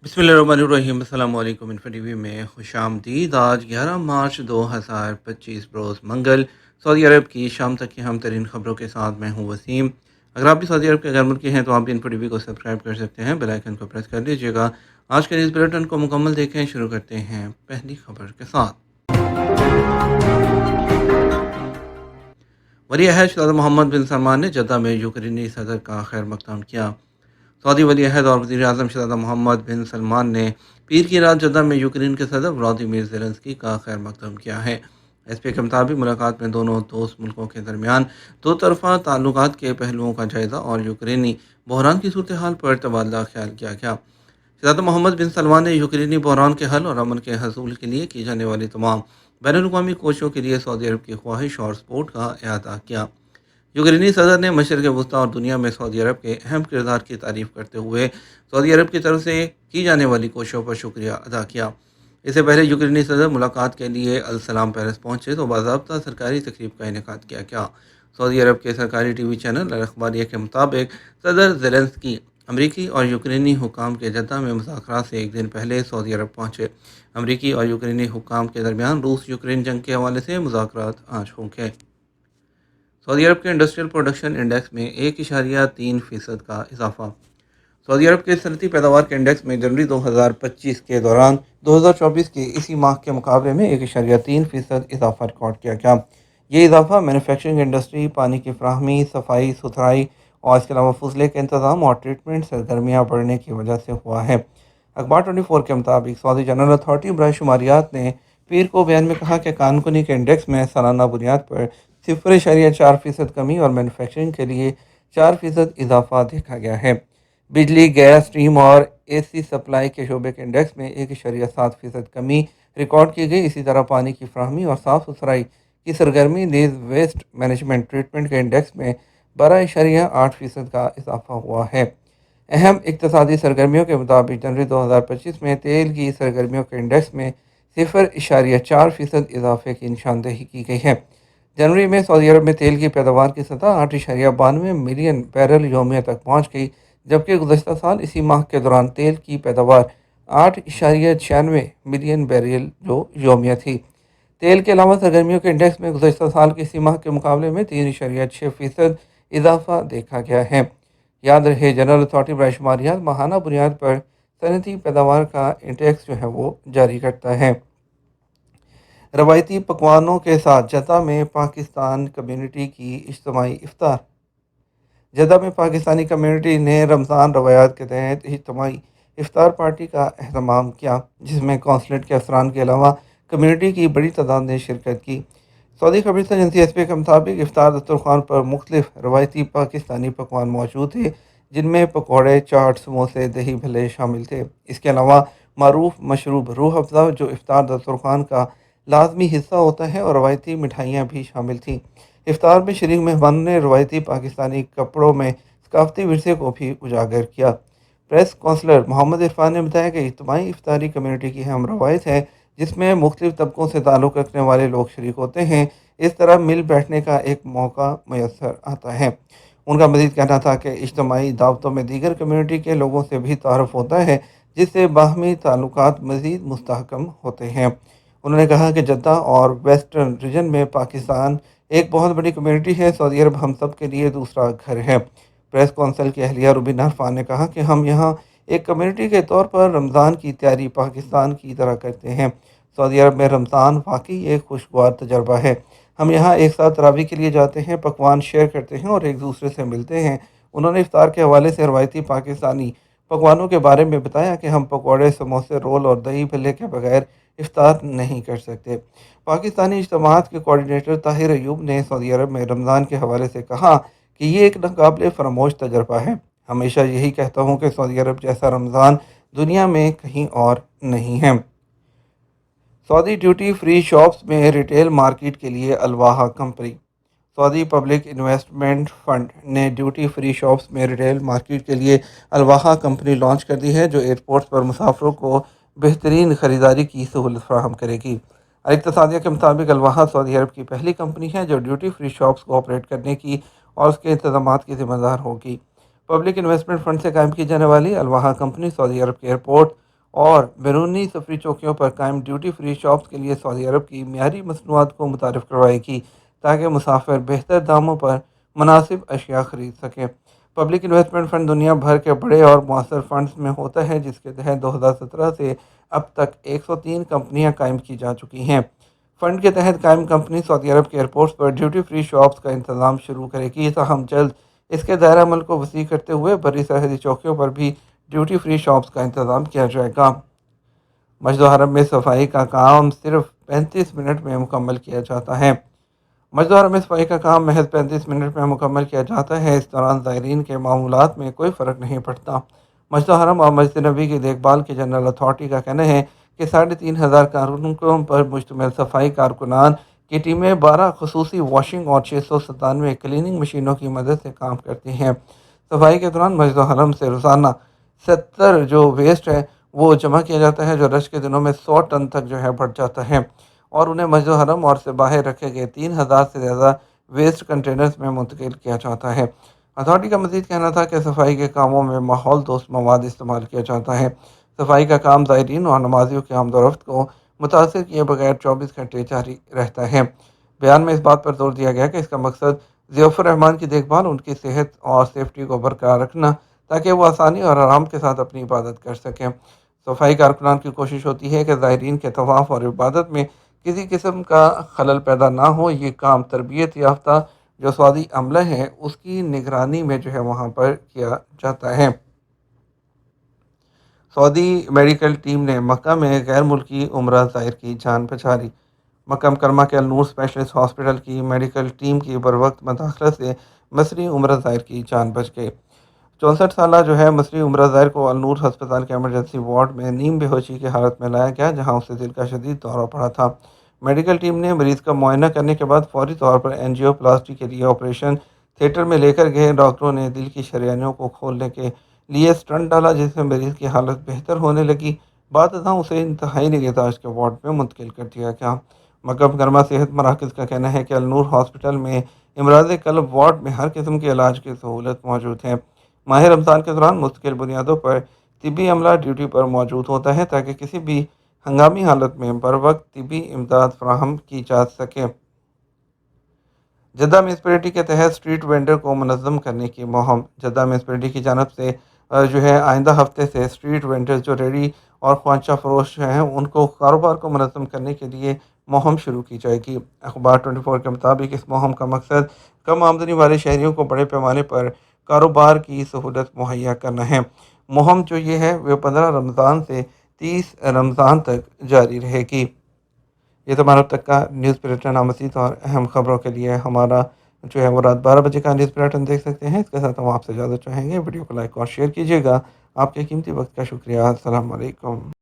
بسم اللہ الرحمن الرحیم، السلام علیکم۔ انفو ٹی وی میں خوش آمدید۔ آج 11 مارچ 2025 بروز منگل، سعودی عرب کی شام تک کی اہم ترین خبروں کے ساتھ میں ہوں وسیم۔ اگر آپ بھی سعودی عرب کے غیر ملکی ہیں تو آپ بھی انفو ٹی وی کو سبسکرائب کر سکتے ہیں، بیل آئکن کو پریس کر لیجیے گا۔ آج کے نیوز بلیٹن کو مکمل دیکھیں، شروع کرتے ہیں پہلی خبر کے ساتھ۔ ولی عہد شہزادہ محمد بن سلمان نے جدہ میں یوکرینی صدر کا خیر مقدم کیا۔ سعودی ولی عہد اور وزیر اعظم شہزادہ محمد بن سلمان نے پیر کی رات جدہ میں یوکرین کے صدر ولادیمیر زیلنسکی کا خیر مقدم کیا ہے۔ ایس پی کے مطابق ملاقات میں دونوں دوست ملکوں کے درمیان دو طرفہ تعلقات کے پہلوؤں کا جائزہ اور یوکرینی بحران کی صورتحال پر تبادلہ خیال کیا گیا۔ شہزادہ محمد بن سلمان نے یوکرینی بحران کے حل اور امن کے حصول کے لیے کی جانے والی تمام بین الاقوامی کوششوں کے لیے سعودی عرب کی خواہش اور سپورٹ کا اعادہ کیا۔ یوکرینی صدر نے مشرق وسطیٰ اور دنیا میں سعودی عرب کے اہم کردار کی تعریف کرتے ہوئے سعودی عرب کی طرف سے کی جانے والی کوششوں پر شکریہ ادا کیا۔ اس سے پہلے یوکرینی صدر ملاقات کے لیے السلام پیلس پہنچے تو باضابطہ سرکاری تقریب کا انعقاد کیا گیا۔ سعودی عرب کے سرکاری ٹی وی چینل الاخباریہ کے مطابق صدر زیلنسکی امریکی اور یوکرینی حکام کے جدہ میں مذاکرات سے ایک دن پہلے سعودی عرب پہنچے۔ امریکی اور یوکرینی حکام کے درمیان روس یوکرین جنگ کے حوالے سے مذاکرات آج ہوں گے۔ سعودی عرب کے انڈسٹریل پروڈکشن انڈیکس میں 1.3% کا اضافہ۔ سعودی عرب کے صنعتی پیداوار کے انڈیکس میں جنوری 2025 کے دوران 2024 کے اسی ماہ کے مقابلے میں 1.3% اضافہ ریکارڈ کیا گیا۔ یہ اضافہ مینوفیکچرنگ انڈسٹری، پانی کی فراہمی، صفائی ستھرائی اور اس کے علاوہ فضلے کے انتظام اور ٹریٹمنٹ سرگرمیاں بڑھنے کی وجہ سے ہوا ہے۔ اخبار 24 کے مطابق سعودی جنرل اتھارٹی برائے شماریات نے پیر کو بیان میں کہا کہ کان کنی کے انڈیکس میں سالانہ بنیاد پر 0.4% کمی اور مینوفیکچرنگ کے لیے 4% اضافہ دیکھا گیا ہے۔ بجلی، گیس، اسٹیم اور اے سی سپلائی کے شعبے کے انڈیکس میں 1.7% کمی ریکارڈ کی گئی۔ اسی طرح پانی کی فراہمی اور صاف ستھرائی کی سرگرمی نیز ویسٹ مینجمنٹ ٹریٹمنٹ کے انڈیکس میں 12.8% کا اضافہ ہوا ہے۔ اہم اقتصادی سرگرمیوں کے مطابق جنوری 2025 میں تیل کی سرگرمیوں کے انڈیکس میں 0.4% اضافے کی نشاندہی کی گئی ہے۔ جنوری میں سعودی عرب میں تیل کی پیداوار کی سطح 8.92 ملین بیرل یومیہ تک پہنچ گئی، جبکہ گزشتہ سال اسی ماہ کے دوران تیل کی پیداوار 8.96 ملین بیرل یومیہ تھی۔ تیل کے علاوہ سرگرمیوں کے انڈیکس میں گزشتہ سال کے اسی ماہ کے مقابلے میں 3.6% اضافہ دیکھا گیا ہے۔ یاد رہے، جنرل اتھارٹی برائے شماریات ماہانہ بنیاد پر صنعتی پیداوار کا انڈیکس وہ جاری کرتا ہے۔ روایتی پکوانوں کے ساتھ جدہ میں پاکستان کمیونٹی کی اجتماعی افطار۔ جدہ میں پاکستانی کمیونٹی نے رمضان روایات کے تحت اجتماعی افطار پارٹی کا اہتمام کیا، جس میں کونسلیٹ کے افسران کے علاوہ کمیونٹی کی بڑی تعداد نے شرکت کی۔ سعودی خبررسہ ایجنسی ایس پی کے مطابق افطار دسترخوان پر مختلف روایتی پاکستانی پکوان موجود تھے، جن میں پکوڑے، چاٹ، سموسے، دہی بھلے شامل تھے۔ اس کے علاوہ معروف مشروب روح افزا جو افطار دسترخوان کا لازمی حصہ ہوتا ہے، اور روایتی مٹھائیاں بھی شامل تھیں۔ افطار میں شریک مہمانوں نے روایتی پاکستانی کپڑوں میں ثقافتی ورثے کو بھی اجاگر کیا۔ پریس کونسلر محمد عرفان نے بتایا کہ اجتماعی افطاری کمیونٹی کی اہم روایت ہے، جس میں مختلف طبقوں سے تعلق رکھنے والے لوگ شریک ہوتے ہیں۔ اس طرح مل بیٹھنے کا ایک موقع میسر آتا ہے۔ ان کا مزید کہنا تھا کہ اجتماعی دعوتوں میں دیگر کمیونٹی کے لوگوں سے بھی تعارف ہوتا ہے، جس سے باہمی تعلقات مزید مستحکم ہوتے ہیں۔ انہوں نے کہا کہ جدہ اور ویسٹرن ریجن میں پاکستان ایک بہت بڑی کمیونٹی ہے۔ سعودی عرب ہم سب کے لیے دوسرا گھر ہے۔ پریس کونسل کی اہلیہ روبینہ عرفان نے کہا کہ ہم یہاں ایک کمیونٹی کے طور پر رمضان کی تیاری پاکستان کی طرح کرتے ہیں۔ سعودی عرب میں رمضان واقعی ایک خوشگوار تجربہ ہے۔ ہم یہاں ایک ساتھ تراویح کے لیے جاتے ہیں، پکوان شیئر کرتے ہیں اور ایک دوسرے سے ملتے ہیں۔ انہوں نے افطار کے حوالے سے روایتی پاکستانی پکوانوں کے بارے میں بتایا کہ ہم پکوڑے، سموسے، رول اور دہی بھلے کے بغیر افطار نہیں کر سکتے۔ پاکستانی اجتماعات کے کوارڈینیٹر طاہر ایوب نے سعودی عرب میں رمضان کے حوالے سے کہا کہ یہ ایک ناقابل فراموش تجربہ ہے۔ ہمیشہ یہی کہتا ہوں کہ سعودی عرب جیسا رمضان دنیا میں کہیں اور نہیں ہے۔ سعودی ڈیوٹی فری شاپس میں ریٹیل مارکیٹ کے لیے الواحا company. Saudi public investment fund نے ڈیوٹی فری شاپس میں ریٹیل مارکیٹ کے لیے الواحا کمپنی لانچ کر دی ہے، جو ایئرپورٹس پر مسافروں کو بہترین خریداری کی سہولت فراہم کرے گی۔ اقتصادیہ کے مطابق الواحا سعودی عرب کی پہلی کمپنی ہے جو ڈیوٹی فری شاپس کو آپریٹ کرنے کی اور اس کے انتظامات کی ذمہ دار ہوگی۔ پبلک انویسٹمنٹ فنڈ سے قائم کی جانے والی الواحا کمپنی سعودی عرب کے ایئرپورٹ اور بیرونی سفری چوکیوں پر قائم ڈیوٹی فری شاپس کے لیے سعودی عرب کی معیاری مصنوعات کو متعارف کروائے گی، تاکہ مسافر بہتر داموں پر مناسب اشیاء خرید سکیں۔ پبلک انویسٹمنٹ فنڈ دنیا بھر کے بڑے اور مؤثر فنڈز میں ہوتا ہے، جس کے تحت 2017 سے اب تک 103 کمپنیاں قائم کی جا چکی ہیں۔ فنڈ کے تحت قائم کمپنی سعودی عرب کے ایئرپورٹس پر ڈیوٹی فری شاپس کا انتظام شروع کرے گی، تاہم جلد اس کے دائرہ عمل کو وسیع کرتے ہوئے بری سرحدی چوکیوں پر بھی ڈیوٹی فری شاپس کا انتظام کیا جائے گا۔ مسجد الحرم میں صفائی کا کام صرف 35 منٹ میں مکمل کیا جاتا ہے۔ مسجد الحرم میں صفائی کا کام محض 35 منٹ میں مکمل کیا جاتا ہے۔ اس دوران زائرین کے معمولات میں کوئی فرق نہیں پڑتا۔ مسجد الحرم اور مسجد نبوی کی دیکھ بھال کی جنرل اتھارٹی کا کہنا ہے کہ 3,500 کارکنوں پر مشتمل صفائی کارکنان کی ٹیمیں 12 خصوصی واشنگ اور 697 کلیننگ مشینوں کی مدد سے کام کرتی ہیں۔ صفائی کے دوران مسجد الحرم سے روزانہ 70 جو ویسٹ ہے وہ جمع کیا جاتا ہے، جو رش کے دنوں میں 100 ٹن تک بڑھ جاتا ہے، اور انہیں مسجد الحرم اور سے باہر رکھے گئے 3,000 سے زیادہ ویسٹ کنٹینرز میں منتقل کیا جاتا ہے۔ اتھارٹی کا مزید کہنا تھا کہ صفائی کے کاموں میں ماحول دوست مواد استعمال کیا جاتا ہے۔ صفائی کا کام زائرین اور نمازیوں کی آمد و رفت کو متاثر کیے بغیر 24 گھنٹے جاری رہتا ہے۔ بیان میں اس بات پر زور دیا گیا کہ اس کا مقصد ضیوف الرحمان کی دیکھ بھال، ان کی صحت اور سیفٹی کو برقرار رکھنا، تاکہ وہ آسانی اور آرام کے ساتھ اپنی عبادت کر سکیں۔ صفائی کارکنان کی کوشش ہوتی ہے کہ زائرین کے طواف اور عبادت میں کسی قسم کا خلل پیدا نہ ہو۔ یہ کام تربیت یافتہ جو سعودی عملہ ہے اس کی نگرانی میں وہاں پر کیا جاتا ہے۔ سعودی میڈیکل ٹیم نے مکہ میں غیر ملکی عمرہ زائر کی جان بچا لی۔ مکہ مکرمہ کے النور اسپیشلسٹ ہاسپٹل کی میڈیکل ٹیم کی بروقت مداخلت سے مصری عمرہ زائر کی جان بچ گئی۔ 64 سالہ مصری عمرہ زائر کو النور ہسپتال کے ایمرجنسی وارڈ میں نیم بے ہوشی کی حالت میں لایا گیا، جہاں اسے دل کا شدید دورہ پڑا تھا۔ میڈیکل ٹیم نے مریض کا معائنہ کرنے کے بعد فوری طور پر اینجیو پلاسٹی کے لیے آپریشن تھیٹر میں لے کر گئے۔ ڈاکٹروں نے دل کی شریانوں کو کھولنے کے لیے اسٹنٹ ڈالا، جس سے مریض کی حالت بہتر ہونے لگی۔ بعد ازاں اسے انتہائی نگہداشت کے وارڈ میں منتقل کر دیا گیا۔ مکہ مکرمہ صحت مراکز کا کہنا ہے کہ النور ہاسپٹل میں امراض قلب وارڈ میں ہر قسم کے علاج کی سہولت موجود ہے۔ ماہ رمضان کے دوران مستقل بنیادوں پر طبی عملہ ڈیوٹی پر موجود ہوتا ہے، تاکہ کسی بھی ہنگامی حالت میں بروقت طبی امداد فراہم کی جا سکے۔ جدہ میونسپلٹی کے تحت اسٹریٹ وینڈر کو منظم کرنے کی مہم۔ جدہ میونسپلٹی کی جانب سے آئندہ ہفتے سے اسٹریٹ وینڈر جو ریڑھی اور خوانچہ فروش ہیں ان کو کاروبار کو منظم کرنے کے لیے مہم شروع کی جائے گی۔ اخبار 24 کے مطابق اس مہم کا مقصد کم آمدنی والے شہریوں کو بڑے پیمانے پر کاروبار کی سہولت مہیا کرنا ہے۔ مہم جو وہ 15 رمضان سے 30 رمضان تک جاری رہے گی۔ یہ تمہارا اب تک کا نیوز بلیٹن۔ مزید اور اہم خبروں کے لیے ہمارا وہ رات 12 بجے کا نیوز بلیٹن دیکھ سکتے ہیں۔ اس کے ساتھ ہم آپ سے اجازت چاہیں گے، ویڈیو کو لائک اور شیئر کیجیے گا۔ آپ کے قیمتی وقت کا شکریہ۔ السلام علیکم۔